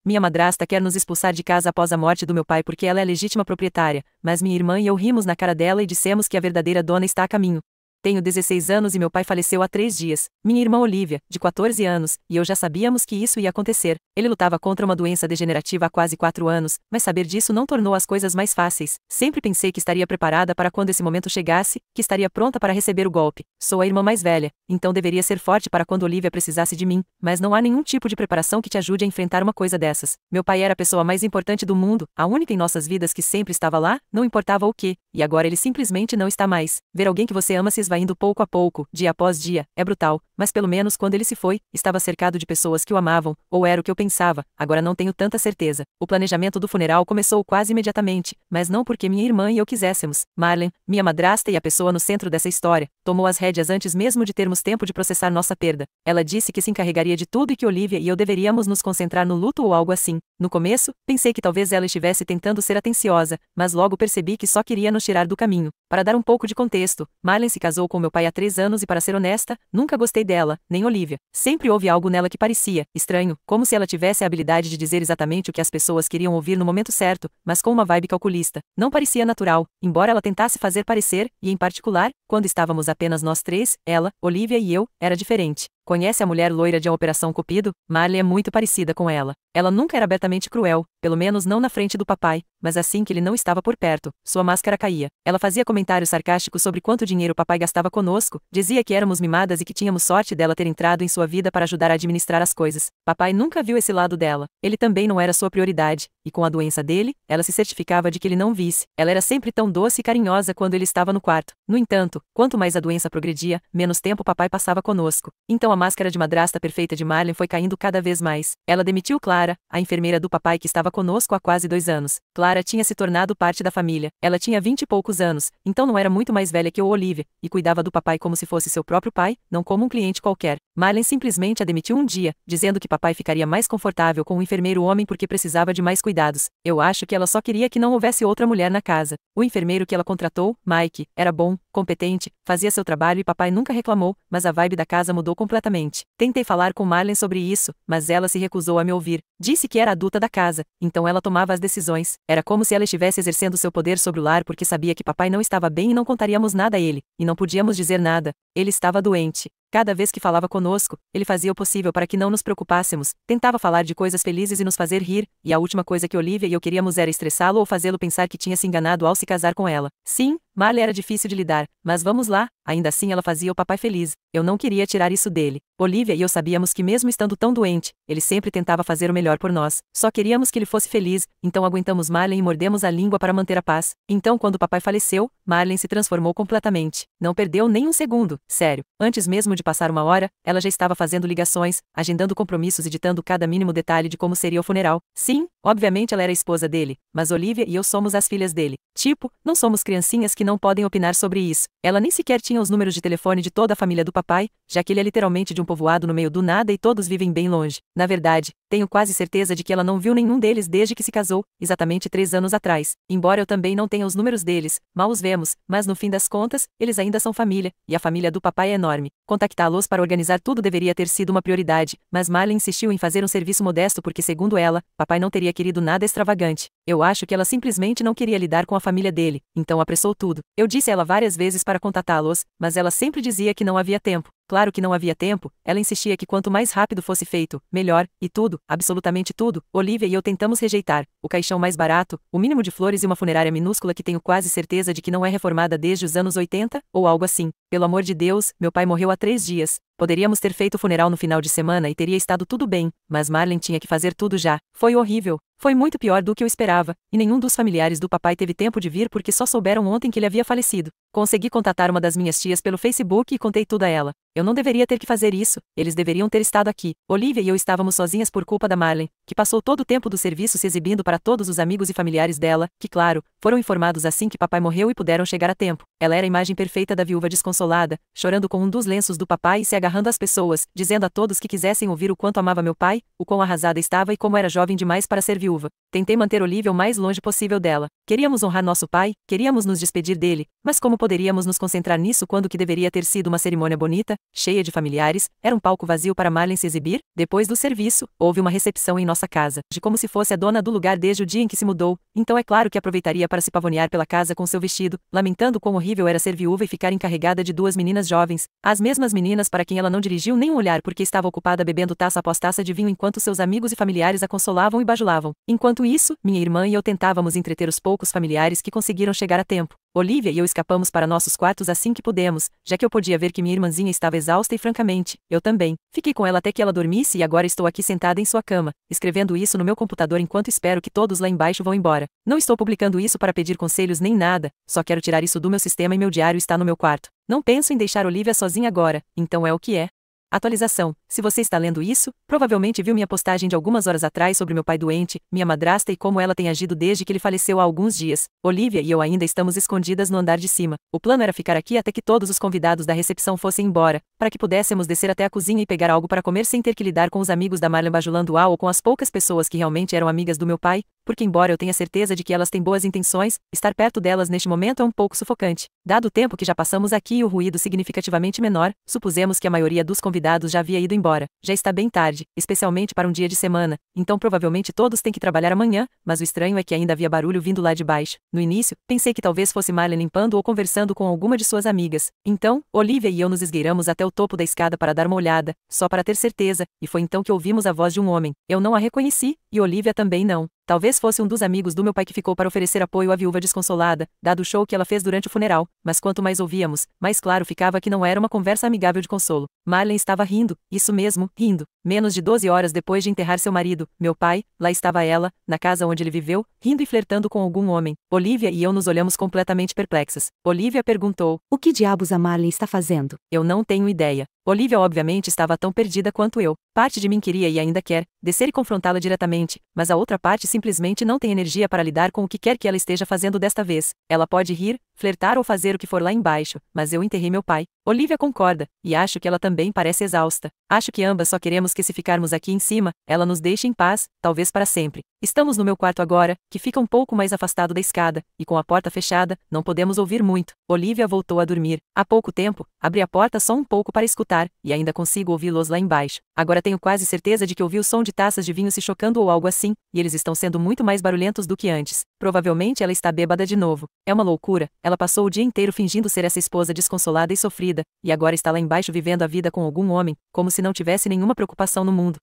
minha madrasta quer nos expulsar de casa após a morte do meu pai porque ela é a legítima proprietária, mas minha irmã e eu rimos na cara dela e dissemos que a verdadeira dona está a caminho. Tenho 16 anos e meu pai faleceu há 3 dias. Minha irmã Olivia, de 14 anos, e eu já sabíamos que isso ia acontecer. Ele lutava contra uma doença degenerativa há quase 4 anos, mas saber disso não tornou as coisas mais fáceis. Sempre pensei que estaria preparada para quando esse momento chegasse, que estaria pronta para receber o golpe. Sou a irmã mais velha, então deveria ser forte para quando Olivia precisasse de mim, mas não há nenhum tipo de preparação que te ajude a enfrentar uma coisa dessas. Meu pai era a pessoa mais importante do mundo, a única em nossas vidas que sempre estava lá, não importava o que, e agora ele simplesmente não está mais. Ver alguém que você ama se esvaindo pouco a pouco, dia após dia, é brutal, mas pelo menos quando ele se foi, estava cercado de pessoas que o amavam, ou era o que eu pensava, agora não tenho tanta certeza. O planejamento do funeral começou quase imediatamente, mas não porque minha irmã e eu quiséssemos. Marlene, minha madrasta e a pessoa no centro dessa história, tomou as rédeas antes mesmo de termos tempo de processar nossa perda. Ela disse que se encarregaria de tudo e que Olivia e eu deveríamos nos concentrar no luto ou algo assim. No começo, pensei que talvez ela estivesse tentando ser atenciosa, mas logo percebi que só queria nos tirar do caminho. Para dar um pouco de contexto, Marlene se casou com meu pai há 3 anos e, para ser honesta, nunca gostei dela, nem Olivia. Sempre houve algo nela que parecia estranho, como se ela tivesse a habilidade de dizer exatamente o que as pessoas queriam ouvir no momento certo, mas com uma vibe calculista. Não parecia natural, embora ela tentasse fazer parecer, e em particular, quando estávamos apenas nós 3, ela, Olivia e eu, era diferente. Conhece a mulher loira de A Operação Cupido? Marley é muito parecida com ela. Ela nunca era abertamente cruel, pelo menos não na frente do papai, mas assim que ele não estava por perto, sua máscara caía. Ela fazia comentários sarcásticos sobre quanto dinheiro o papai gastava conosco, dizia que éramos mimadas e que tínhamos sorte dela ter entrado em sua vida para ajudar a administrar as coisas. Papai nunca viu esse lado dela. Ele também não era sua prioridade, e com a doença dele, ela se certificava de que ele não visse. Ela era sempre tão doce e carinhosa quando ele estava no quarto. No entanto, quanto mais a doença progredia, menos tempo papai passava conosco. Então a máscara de madrasta perfeita de Marlene foi caindo cada vez mais. Ela demitiu Clara, a enfermeira do papai que estava conosco há quase 2 anos. Clara tinha se tornado parte da família. Ela tinha 20 e poucos anos, então não era muito mais velha que o Olivia, e cuidava do papai como se fosse seu próprio pai, não como um cliente qualquer. Marlene simplesmente a demitiu um dia, dizendo que papai ficaria mais confortável com o enfermeiro homem porque precisava de mais cuidados. Eu acho que ela só queria que não houvesse outra mulher na casa. O enfermeiro que ela contratou, Mike, era bom, competente, fazia seu trabalho e papai nunca reclamou, mas a vibe da casa mudou completamente. Tentei falar com Marlene sobre isso, mas ela se recusou a me ouvir. Disse que era a adulta da casa, então ela tomava as decisões. Era como se ela estivesse exercendo seu poder sobre o lar porque sabia que papai não estava bem e não contaríamos nada a ele, e não podíamos dizer nada. Ele estava doente. Cada vez que falava conosco, ele fazia o possível para que não nos preocupássemos, tentava falar de coisas felizes e nos fazer rir, e a última coisa que Olivia e eu queríamos era estressá-lo ou fazê-lo pensar que tinha se enganado ao se casar com ela. Sim, Marley era difícil de lidar, mas vamos lá, ainda assim ela fazia o papai feliz. Eu não queria tirar isso dele. Olivia e eu sabíamos que mesmo estando tão doente, ele sempre tentava fazer o melhor por nós. Só queríamos que ele fosse feliz, então aguentamos Marley e mordemos a língua para manter a paz. Então quando o papai faleceu, Marley se transformou completamente. Não perdeu nem um segundo, sério. Antes mesmo de passar 1 hora, ela já estava fazendo ligações, agendando compromissos e ditando cada mínimo detalhe de como seria o funeral. Sim, obviamente ela era a esposa dele, mas Olivia e eu somos as filhas dele. Tipo, não somos criancinhas que não podem opinar sobre isso. Ela nem sequer tinha os números de telefone de toda a família do papai, já que ele é literalmente de um povoado no meio do nada e todos vivem bem longe. Na verdade, tenho quase certeza de que ela não viu nenhum deles desde que se casou, exatamente 3 anos atrás. Embora eu também não tenha os números deles, mal os vemos, mas no fim das contas, eles ainda são família, e a família do papai é enorme. Contactá-los para organizar tudo deveria ter sido uma prioridade, mas Marley insistiu em fazer um serviço modesto porque, segundo ela, papai não teria querido nada extravagante. Eu acho que ela simplesmente não queria lidar com a família dele, então apressou tudo. Eu disse a ela várias vezes para contatá-los, mas ela sempre dizia que não havia tempo. Claro que não havia tempo, ela insistia que quanto mais rápido fosse feito, melhor, e tudo, absolutamente tudo, Olivia e eu tentamos rejeitar. O caixão mais barato, o mínimo de flores e uma funerária minúscula que tenho quase certeza de que não é reformada desde os anos 80, ou algo assim. Pelo amor de Deus, meu pai morreu há 3 dias. Poderíamos ter feito o funeral no final de semana e teria estado tudo bem, mas Marlene tinha que fazer tudo já. Foi horrível. Foi muito pior do que eu esperava, e nenhum dos familiares do papai teve tempo de vir porque só souberam ontem que ele havia falecido. Consegui contatar uma das minhas tias pelo Facebook e contei tudo a ela. Eu não deveria ter que fazer isso, eles deveriam ter estado aqui. Olivia e eu estávamos sozinhas por culpa da Marlene, que passou todo o tempo do serviço se exibindo para todos os amigos e familiares dela, que claro, foram informados assim que papai morreu e puderam chegar a tempo. Ela era a imagem perfeita da viúva desconsolada, chorando com um dos lenços do papai e se agarrando às pessoas, dizendo a todos que quisessem ouvir o quanto amava meu pai, o quão arrasada estava e como era jovem demais para ser viúva. Tentei manter Olivia o mais longe possível dela. Queríamos honrar nosso pai, queríamos nos despedir dele, mas como poderíamos nos concentrar nisso quando o que deveria ter sido uma cerimônia bonita, cheia de familiares, era um palco vazio para Marlene se exibir? Depois do serviço, houve uma recepção em nossa casa, de como se fosse a dona do lugar desde o dia em que se mudou, então é claro que aproveitaria para se pavonear pela casa com seu vestido, lamentando quão horrível era ser viúva e ficar encarregada de duas meninas jovens, as mesmas meninas para quem ela não dirigiu nem um olhar porque estava ocupada bebendo taça após taça de vinho enquanto seus amigos e familiares a consolavam e bajulavam. Enquanto isso, minha irmã e eu tentávamos entreter os poucos familiares que conseguiram chegar a tempo. Olivia e eu escapamos para nossos quartos assim que pudemos, já que eu podia ver que minha irmãzinha estava exausta e francamente, eu também. Fiquei com ela até que ela dormisse e agora estou aqui sentada em sua cama, escrevendo isso no meu computador enquanto espero que todos lá embaixo vão embora. Não estou publicando isso para pedir conselhos nem nada, só quero tirar isso do meu sistema e meu diário está no meu quarto. Não penso em deixar Olivia sozinha agora, então é o que é. Atualização. Se você está lendo isso, provavelmente viu minha postagem de algumas horas atrás sobre meu pai doente, minha madrasta e como ela tem agido desde que ele faleceu há alguns dias. Olivia e eu ainda estamos escondidas no andar de cima. O plano era ficar aqui até que todos os convidados da recepção fossem embora, para que pudéssemos descer até a cozinha e pegar algo para comer sem ter que lidar com os amigos da Marlene bajulando ou com as poucas pessoas que realmente eram amigas do meu pai, porque embora eu tenha certeza de que elas têm boas intenções, estar perto delas neste momento é um pouco sufocante. Dado o tempo que já passamos aqui e o ruído significativamente menor, supusemos que a maioria dos convidados já havia ido embora. Já está bem tarde, especialmente para um dia de semana, então provavelmente todos têm que trabalhar amanhã, mas o estranho é que ainda havia barulho vindo lá de baixo. No início, pensei que talvez fosse Marlene limpando ou conversando com alguma de suas amigas. Então, Olivia e eu nos esgueiramos até o topo da escada para dar uma olhada, só para ter certeza, e foi então que ouvimos a voz de um homem. Eu não a reconheci, e Olivia também não. Talvez fosse um dos amigos do meu pai que ficou para oferecer apoio à viúva desconsolada, dado o show que ela fez durante o funeral, mas quanto mais ouvíamos, mais claro ficava que não era uma conversa amigável de consolo. Marlene estava rindo, isso mesmo, rindo. Menos de 12 horas depois de enterrar seu marido, meu pai, lá estava ela, na casa onde ele viveu, rindo e flertando com algum homem. Olivia e eu nos olhamos completamente perplexas. Olivia perguntou: "O que diabos a Marlene está fazendo?" Eu não tenho ideia. Olivia obviamente estava tão perdida quanto eu. Parte de mim queria e ainda quer descer e confrontá-la diretamente, mas a outra parte simplesmente não tem energia para lidar com o que quer que ela esteja fazendo desta vez. Ela pode rir, flertar ou fazer o que for lá embaixo, mas eu enterrei meu pai. Olivia concorda, e acho que ela também parece exausta. Acho que ambas só queremos que se ficarmos aqui em cima, ela nos deixe em paz, talvez para sempre. Estamos no meu quarto agora, que fica um pouco mais afastado da escada, e com a porta fechada, não podemos ouvir muito. Olivia voltou a dormir. Há pouco tempo, abri a porta só um pouco para escutar, e ainda consigo ouvi-los lá embaixo. Agora tenho quase certeza de que ouvi o som de taças de vinho se chocando ou algo assim, e eles estão sendo muito mais barulhentos do que antes. Provavelmente ela está bêbada de novo. É uma loucura, ela passou o dia inteiro fingindo ser essa esposa desconsolada e sofrida, e agora está lá embaixo vivendo a vida com algum homem, como se não tivesse nenhuma preocupação no mundo.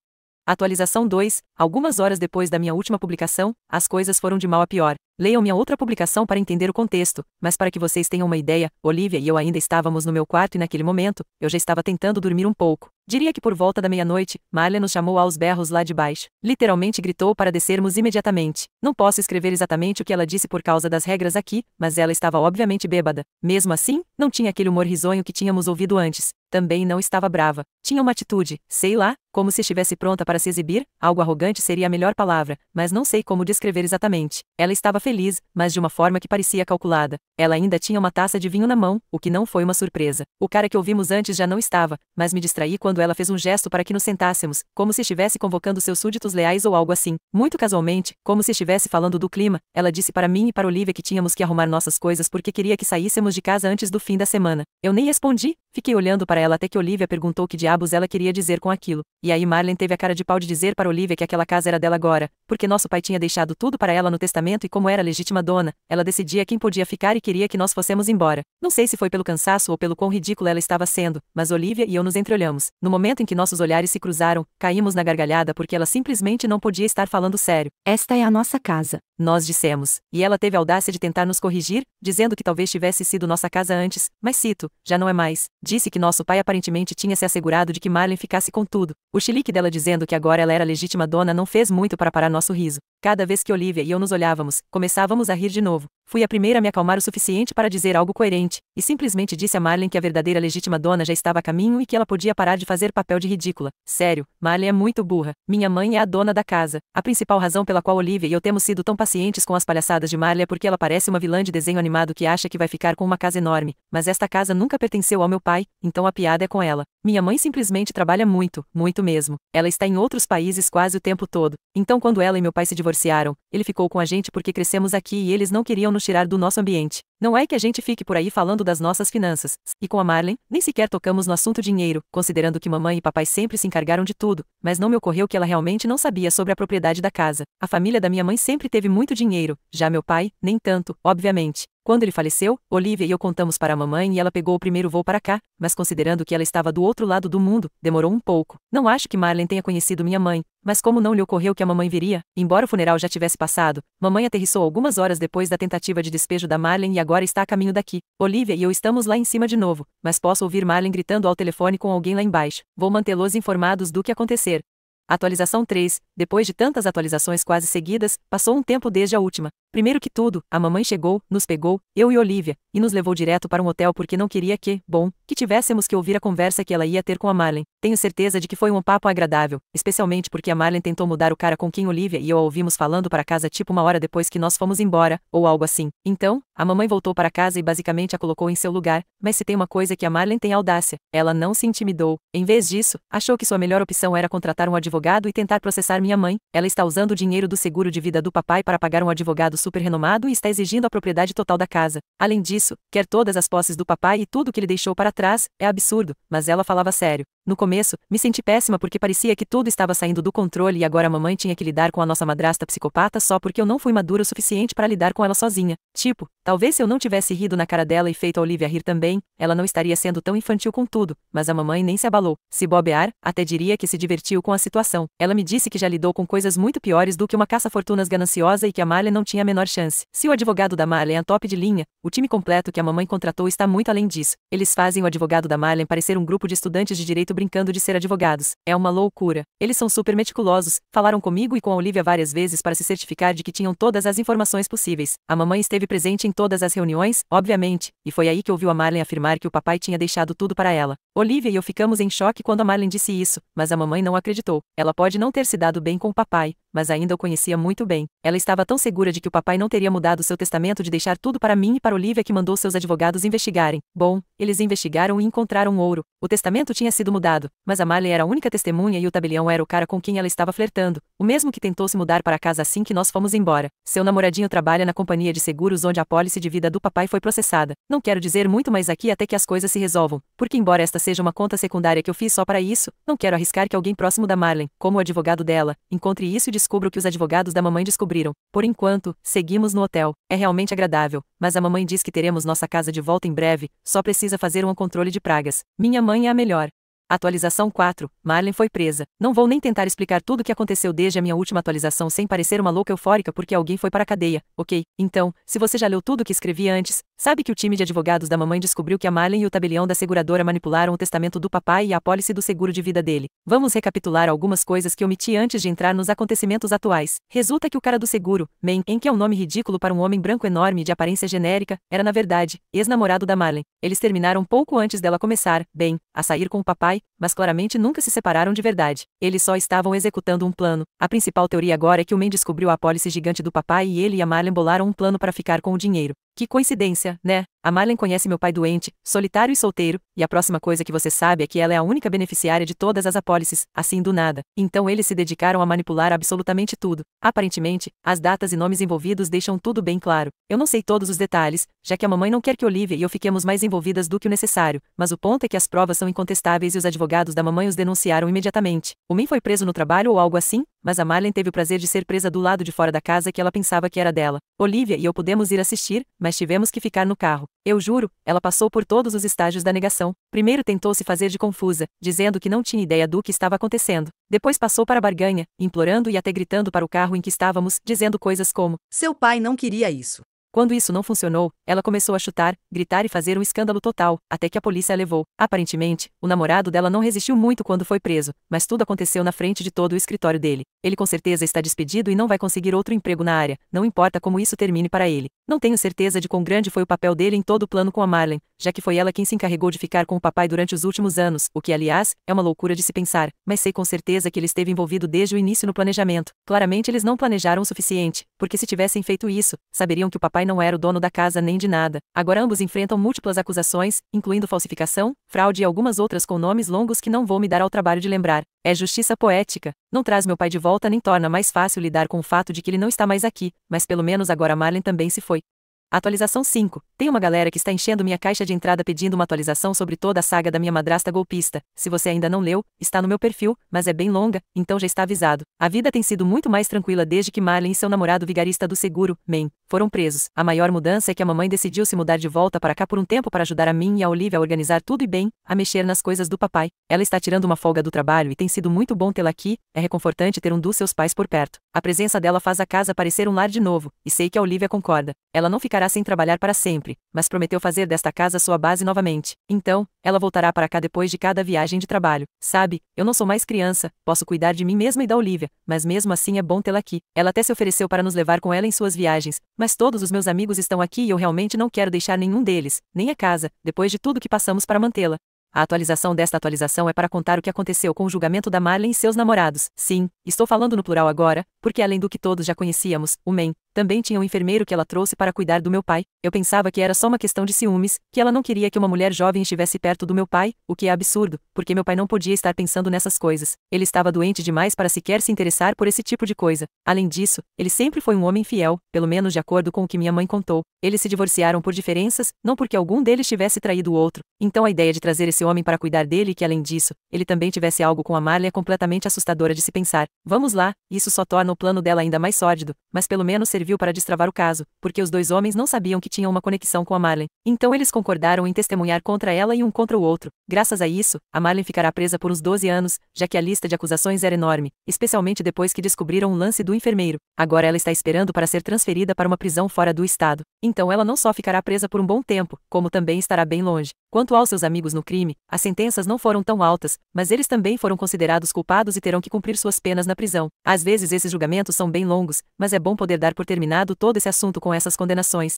Atualização 2. Algumas horas depois da minha última publicação, as coisas foram de mal a pior. Leiam minha outra publicação para entender o contexto, mas para que vocês tenham uma ideia, Olivia e eu ainda estávamos no meu quarto e naquele momento, eu já estava tentando dormir um pouco. Diria que por volta da meia-noite, Marlene nos chamou aos berros lá de baixo. Literalmente gritou para descermos imediatamente. Não posso escrever exatamente o que ela disse por causa das regras aqui, mas ela estava obviamente bêbada. Mesmo assim, não tinha aquele humor risonho que tínhamos ouvido antes. Também não estava brava. Tinha uma atitude, sei lá, como se estivesse pronta para se exibir, algo arrogante seria a melhor palavra, mas não sei como descrever exatamente. Ela estava feliz, mas de uma forma que parecia calculada. Ela ainda tinha uma taça de vinho na mão, o que não foi uma surpresa. O cara que ouvimos antes já não estava, mas me distraí quando ela fez um gesto para que nos sentássemos, como se estivesse convocando seus súditos leais ou algo assim. Muito casualmente, como se estivesse falando do clima, ela disse para mim e para Olivia que tínhamos que arrumar nossas coisas porque queria que saíssemos de casa antes do fim da semana. Eu nem respondi, fiquei olhando para ela até que Olivia perguntou o que diabos ela queria dizer com aquilo. E aí Marlene teve a cara de pau de dizer para Olivia que aquela casa era dela agora, porque nosso pai tinha deixado tudo para ela no testamento e como era legítima dona, ela decidia quem podia ficar e queria que nós fossemos embora. Não sei se foi pelo cansaço ou pelo quão ridícula ela estava sendo, mas Olivia e eu nos entreolhamos. No momento em que nossos olhares se cruzaram, caímos na gargalhada porque ela simplesmente não podia estar falando sério. "Esta é a nossa casa", nós dissemos, e ela teve a audácia de tentar nos corrigir, dizendo que talvez tivesse sido nossa casa antes, mas cito, já não é mais. Disse que nosso pai aparentemente tinha se assegurado de que Marlene ficasse com tudo. O chilique dela dizendo que agora ela era legítima dona não fez muito para parar nosso riso. Cada vez que Olivia e eu nos olhávamos, começávamos a rir de novo. Fui a primeira a me acalmar o suficiente para dizer algo coerente, e simplesmente disse a Marlene que a verdadeira legítima dona já estava a caminho e que ela podia parar de fazer papel de ridícula. Sério, Marlene é muito burra. Minha mãe é a dona da casa. A principal razão pela qual Olivia e eu temos sido tão pacientes com as palhaçadas de Marlene é porque ela parece uma vilã de desenho animado que acha que vai ficar com uma casa enorme, mas esta casa nunca pertenceu ao meu pai, então a piada é com ela. Minha mãe simplesmente trabalha muito, muito mesmo. Ela está em outros países quase o tempo todo. Então quando ela e meu pai se divorciaram, divorciaram, ele ficou com a gente porque crescemos aqui e eles não queriam nos tirar do nosso ambiente. Não é que a gente fique por aí falando das nossas finanças. E com a Marlen, nem sequer tocamos no assunto dinheiro, considerando que mamãe e papai sempre se encargaram de tudo, mas não me ocorreu que ela realmente não sabia sobre a propriedade da casa. A família da minha mãe sempre teve muito dinheiro, já meu pai, nem tanto, obviamente. Quando ele faleceu, Olivia e eu contamos para a mamãe e ela pegou o primeiro voo para cá, mas considerando que ela estava do outro lado do mundo, demorou um pouco. Não acho que Marlen tenha conhecido minha mãe, mas como não lhe ocorreu que a mamãe viria, embora o funeral já tivesse passado, mamãe aterrissou algumas horas depois da tentativa de despejo da Marlen e agora está a caminho daqui. Olivia e eu estamos lá em cima de novo, mas posso ouvir Marlen gritando ao telefone com alguém lá embaixo. Vou mantê-los informados do que acontecer. Atualização 3. Depois de tantas atualizações quase seguidas, passou um tempo desde a última. Primeiro que tudo, a mamãe chegou, nos pegou, eu e Olivia, e nos levou direto para um hotel porque não queria que tivéssemos que ouvir a conversa que ela ia ter com a Marlen. Tenho certeza de que foi um papo agradável, especialmente porque a Marlen tentou mudar o cara com quem Olivia e eu a ouvimos falando para casa tipo uma hora depois que nós fomos embora, ou algo assim. Então, a mamãe voltou para casa e basicamente a colocou em seu lugar, mas se tem uma coisa que a Marlen tem audácia, ela não se intimidou. Em vez disso, achou que sua melhor opção era contratar um advogado e tentar processar minha mãe. Ela está usando o dinheiro do seguro de vida do papai para pagar um advogado super renomado e está exigindo a propriedade total da casa. Além disso, quer todas as posses do papai e tudo que ele deixou para trás. É absurdo, mas ela falava sério. No começo, me senti péssima porque parecia que tudo estava saindo do controle e agora a mamãe tinha que lidar com a nossa madrasta psicopata só porque eu não fui madura o suficiente para lidar com ela sozinha. Tipo, talvez se eu não tivesse rido na cara dela e feito a Olivia rir também, ela não estaria sendo tão infantil com tudo, mas a mamãe nem se abalou. Se bobear, até diria que se divertiu com a situação. Ela me disse que já lidou com coisas muito piores do que uma caça-fortunas gananciosa e que a Marlen não tinha a menor chance. Se o advogado da Marlen é top de linha, o time completo que a mamãe contratou está muito além disso. Eles fazem o advogado da Marlen parecer um grupo de estudantes de direito brincando de ser advogados. É uma loucura. Eles são super meticulosos, falaram comigo e com a Olivia várias vezes para se certificar de que tinham todas as informações possíveis. A mamãe esteve presente em todas as reuniões, obviamente, e foi aí que ouviu a Marlen afirmar que o papai tinha deixado tudo para ela. Olivia e eu ficamos em choque quando a Marlen disse isso, mas a mamãe não acreditou. Ela pode não ter se dado bem com o papai, mas ainda o conhecia muito bem. Ela estava tão segura de que o papai não teria mudado seu testamento de deixar tudo para mim e para Olivia que mandou seus advogados investigarem. Bom, eles investigaram e encontraram ouro. O testamento tinha sido mudado, mas a Marlen era a única testemunha e o tabelião era o cara com quem ela estava flertando, o mesmo que tentou se mudar para casa assim que nós fomos embora. Seu namoradinho trabalha na companhia de seguros onde a apólice de vida do papai foi processada. Não quero dizer muito mais aqui até que as coisas se resolvam, porque embora esta seja uma conta secundária que eu fiz só para isso, não quero arriscar que alguém próximo da Marlen, como o advogado dela, encontre isso e descubra o que os advogados da mamãe descobriram. Por enquanto, seguimos no hotel. É realmente agradável, mas a mamãe diz que teremos nossa casa de volta em breve, só precisa fazer um controle de pragas. Minha mãe é a melhor. Atualização 4. Marlen foi presa. Não vou nem tentar explicar tudo o que aconteceu desde a minha última atualização sem parecer uma louca eufórica porque alguém foi para a cadeia, ok? Então, se você já leu tudo o que escrevi antes, sabe que o time de advogados da mamãe descobriu que a Marlen e o tabelião da seguradora manipularam o testamento do papai e a apólice do seguro de vida dele. Vamos recapitular algumas coisas que omiti antes de entrar nos acontecimentos atuais. Resulta que o cara do seguro, Man, em que é um nome ridículo para um homem branco enorme de aparência genérica, era na verdade, ex-namorado da Marlen. Eles terminaram pouco antes dela começar, a sair com o papai, mas claramente nunca se separaram de verdade. Eles só estavam executando um plano. A principal teoria agora é que o Man descobriu a apólice gigante do papai e ele e a Marlen bolaram um plano para ficar com o dinheiro. Que coincidência, né? A Marlen conhece meu pai doente, solitário e solteiro, e a próxima coisa que você sabe é que ela é a única beneficiária de todas as apólices, assim do nada. Então eles se dedicaram a manipular absolutamente tudo. Aparentemente, as datas e nomes envolvidos deixam tudo bem claro. Eu não sei todos os detalhes, já que a mamãe não quer que Olivia e eu fiquemos mais envolvidas do que o necessário, mas o ponto é que as provas são incontestáveis e os advogados da mamãe os denunciaram imediatamente. O Man foi preso no trabalho ou algo assim, mas a Marlen teve o prazer de ser presa do lado de fora da casa que ela pensava que era dela. Olivia e eu pudemos ir assistir, mas tivemos que ficar no carro. Eu juro, ela passou por todos os estágios da negação. Primeiro tentou se fazer de confusa, dizendo que não tinha ideia do que estava acontecendo. Depois passou para a barganha, implorando e até gritando para o carro em que estávamos, dizendo coisas como: "Seu pai não queria isso." Quando isso não funcionou, ela começou a chutar, gritar e fazer um escândalo total, até que a polícia a levou. Aparentemente, o namorado dela não resistiu muito quando foi preso, mas tudo aconteceu na frente de todo o escritório dele. Ele com certeza está despedido e não vai conseguir outro emprego na área, não importa como isso termine para ele. Não tenho certeza de quão grande foi o papel dele em todo o plano com a Marlen, já que foi ela quem se encarregou de ficar com o papai durante os últimos anos, o que aliás, é uma loucura de se pensar, mas sei com certeza que ele esteve envolvido desde o início no planejamento. Claramente eles não planejaram o suficiente, porque se tivessem feito isso, saberiam que o papai não era o dono da casa nem de nada. Agora ambos enfrentam múltiplas acusações, incluindo falsificação, fraude e algumas outras com nomes longos que não vou me dar ao trabalho de lembrar. É justiça poética. Não traz meu pai de volta nem torna mais fácil lidar com o fato de que ele não está mais aqui, mas pelo menos agora Marlene também se foi. Atualização 5. Tem uma galera que está enchendo minha caixa de entrada pedindo uma atualização sobre toda a saga da minha madrasta golpista. Se você ainda não leu, está no meu perfil, mas é bem longa, então já está avisado. A vida tem sido muito mais tranquila desde que Marlene e seu namorado vigarista do seguro, Man, foram presos. A maior mudança é que a mamãe decidiu se mudar de volta para cá por um tempo para ajudar a mim e a Olivia a organizar tudo e bem, a mexer nas coisas do papai. Ela está tirando uma folga do trabalho e tem sido muito bom tê-la aqui, é reconfortante ter um dos seus pais por perto. A presença dela faz a casa parecer um lar de novo, e sei que a Olivia concorda. Ela não ficará sem trabalhar para sempre, mas prometeu fazer desta casa sua base novamente. Então, ela voltará para cá depois de cada viagem de trabalho. Sabe, eu não sou mais criança, posso cuidar de mim mesma e da Olivia, mas mesmo assim é bom tê-la aqui. Ela até se ofereceu para nos levar com ela em suas viagens, mas todos os meus amigos estão aqui e eu realmente não quero deixar nenhum deles, nem a casa, depois de tudo que passamos para mantê-la. A atualização desta atualização é para contar o que aconteceu com o julgamento da Marlene e seus namorados. Sim, estou falando no plural agora, porque além do que todos já conhecíamos, o Man, também tinha um enfermeiro que ela trouxe para cuidar do meu pai. Eu pensava que era só uma questão de ciúmes, que ela não queria que uma mulher jovem estivesse perto do meu pai, o que é absurdo, porque meu pai não podia estar pensando nessas coisas. Ele estava doente demais para sequer se interessar por esse tipo de coisa. Além disso, ele sempre foi um homem fiel, pelo menos de acordo com o que minha mãe contou. Eles se divorciaram por diferenças, não porque algum deles tivesse traído o outro. Então a ideia de trazer esse homem para cuidar dele e que além disso, ele também tivesse algo com a Marlene é completamente assustadora de se pensar. Vamos lá, isso só torna o plano dela ainda mais sórdido, mas pelo menos serviu para destravar o caso, porque os dois homens não sabiam que tinham uma conexão com a Marlene. Então eles concordaram em testemunhar contra ela e um contra o outro. Graças a isso, a Marlene ficará presa por uns 12 anos, já que a lista de acusações era enorme, especialmente depois que descobriram o lance do enfermeiro. Agora ela está esperando para ser transferida para uma prisão fora do estado. Então ela não só ficará presa por um bom tempo, como também estará bem longe. Quanto aos seus amigos no crime, as sentenças não foram tão altas, mas eles também foram considerados culpados e terão que cumprir suas penas na prisão. Às vezes esses julgamentos são bem longos, mas é bom poder dar por terminado todo esse assunto com essas condenações.